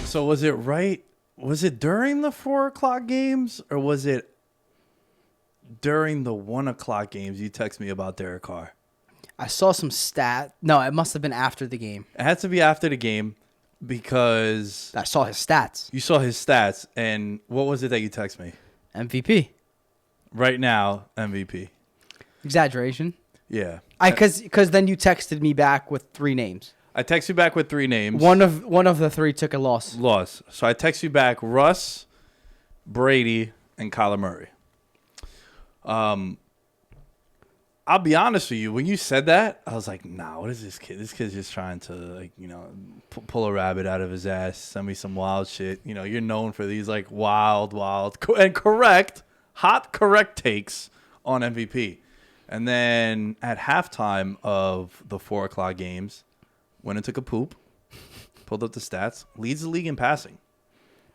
So was it right? Was it during the 4:00 games or was it during the 1:00 games? You text me about Derek Carr. I saw some stat. No, it must have been after the game. It had to be after the game because I saw his stats. you saw his stats. And what was it that you text me? MVP. Right now, MVP. Exaggeration. Yeah. Because then you texted me back with 3 names. I text you back with 3 names. One of the 3 took a loss. So I text you back Russ, Brady, and Kyler Murray. I'll be honest with you. When you said that, I was like, nah, what is this kid? This kid's just trying to, like, pull a rabbit out of his ass, send me some wild shit. You're known for these, like, wild, and correct takes on MVP. And then at halftime of the 4:00 games, went and took a poop, pulled up the stats, leads the league in passing.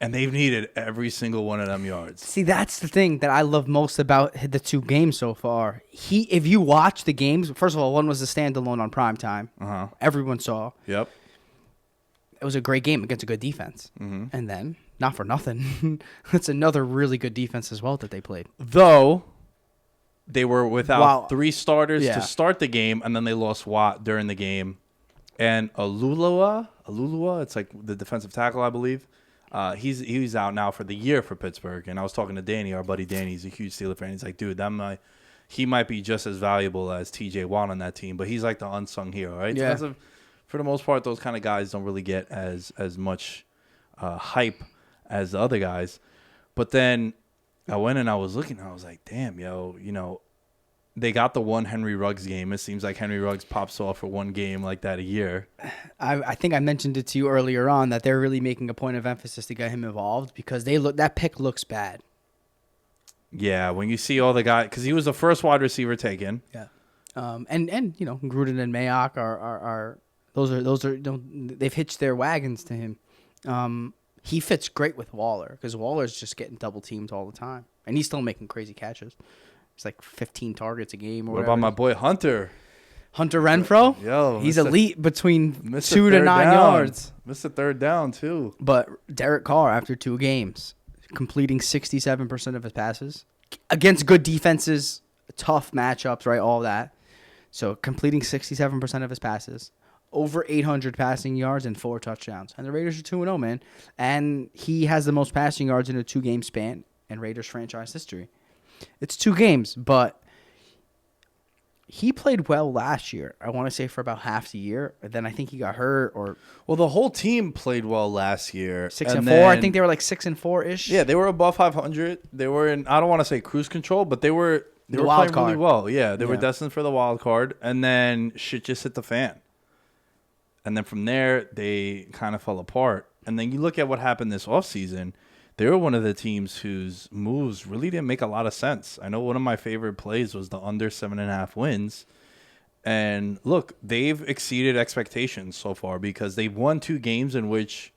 And they've needed every single one of them yards. See, that's the thing that I love most about the 2 games so far. If you watch the games, first of all, one was a standalone on primetime. Everyone saw. Yep. It was a great game against a good defense. Mm-hmm. And then, not for nothing, it's another really good defense as well that they played. Though they were without 3 starters to start the game, and then they lost Watt during the game. And Alulua, it's like the defensive tackle, I believe. He's out now for the year for Pittsburgh. And I was talking to Danny, our buddy Danny. He's a huge Steeler fan. He's like, dude, he might be just as valuable as T.J. Watt on that team, but he's like the unsung hero, right? Yeah. For the most part, those kind of guys don't really get as much hype as the other guys. But then I went and I was looking, and I was like, damn, they got the one Henry Ruggs game. It seems like Henry Ruggs pops off for one game like that a year. I think I mentioned it to you earlier on that they're really making a point of emphasis to get him involved because that pick looks bad. Yeah, when you see all the guys, because he was the first wide receiver taken. Yeah, and Gruden and Mayock are they've hitched their wagons to him. He fits great with Waller because Waller's just getting double teamed all the time, and he's still making crazy catches. It's like 15 targets a game. What about my boy Hunter? Hunter Renfrow? Yo, he's elite between 2 to 9 yards. Missed a third down, too. But Derek Carr, after 2 games, completing 67% of his passes against good defenses, tough matchups, right? All that. So completing 67% of his passes, over 800 passing yards and 4 touchdowns. And the Raiders are 2-0, man. And he has the most passing yards in a 2-game span in Raiders franchise history. It's 2 games, but he played well last year. I want to say for about half the year. And then I think he got hurt. Well, the whole team played well last year. 6-4. I think they were like 6-4-ish. Yeah, they were above 500. They were in, I don't want to say cruise control, but they were playing really well. Yeah, they were destined for the wild card. And then shit just hit the fan. And then from there, they kind of fell apart. And then you look at what happened this offseason. They were one of the teams whose moves really didn't make a lot of sense. I know one of my favorite plays was the under 7.5 wins. And look, they've exceeded expectations so far because they've won 2 games in which,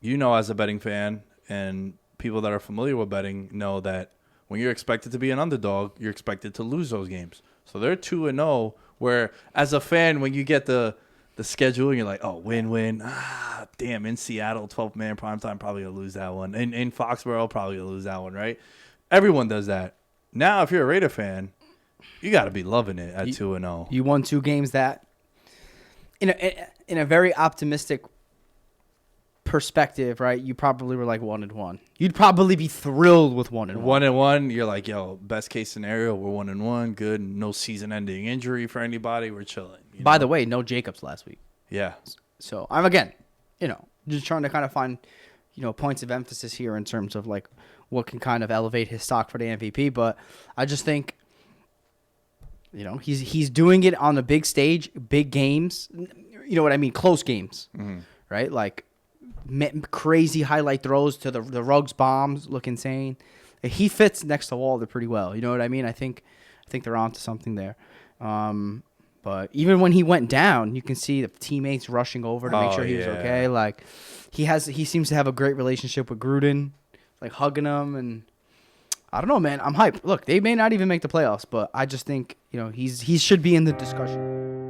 as a betting fan and people that are familiar with betting know that when you're expected to be an underdog, you're expected to lose those games. So they're 2-0, where as a fan, when you get the schedule, and you're like, oh, win. Damn, in Seattle, 12-man primetime, probably going to lose that one. In Foxborough, probably going to lose that one, right? Everyone does that. Now, if you're a Raider fan, you got to be loving it at 2-0. You won 2 games that, in a very optimistic perspective, right? You probably were like 1-1. You'd probably be thrilled with 1-1. 1-1, you're like, yo, best case scenario, we're 1-1, good. No season-ending injury for anybody. We're chilling. By the way, no Jacobs last week. Yeah. So I'm just trying to kind of find, points of emphasis here in terms of like what can kind of elevate his stock for the MVP. But I just think, he's doing it on the big stage, big games. You know what I mean? Close games, right? Like crazy highlight throws to the Ruggs bombs look insane. He fits next to Waller pretty well. You know what I mean? I think they're onto something there. But even when he went down, you can see the teammates rushing over to make sure he was okay. Like he seems to have a great relationship with Gruden, like hugging him, and I don't know, man. I'm hyped. Look, they may not even make the playoffs, but I just think he should be in the discussion.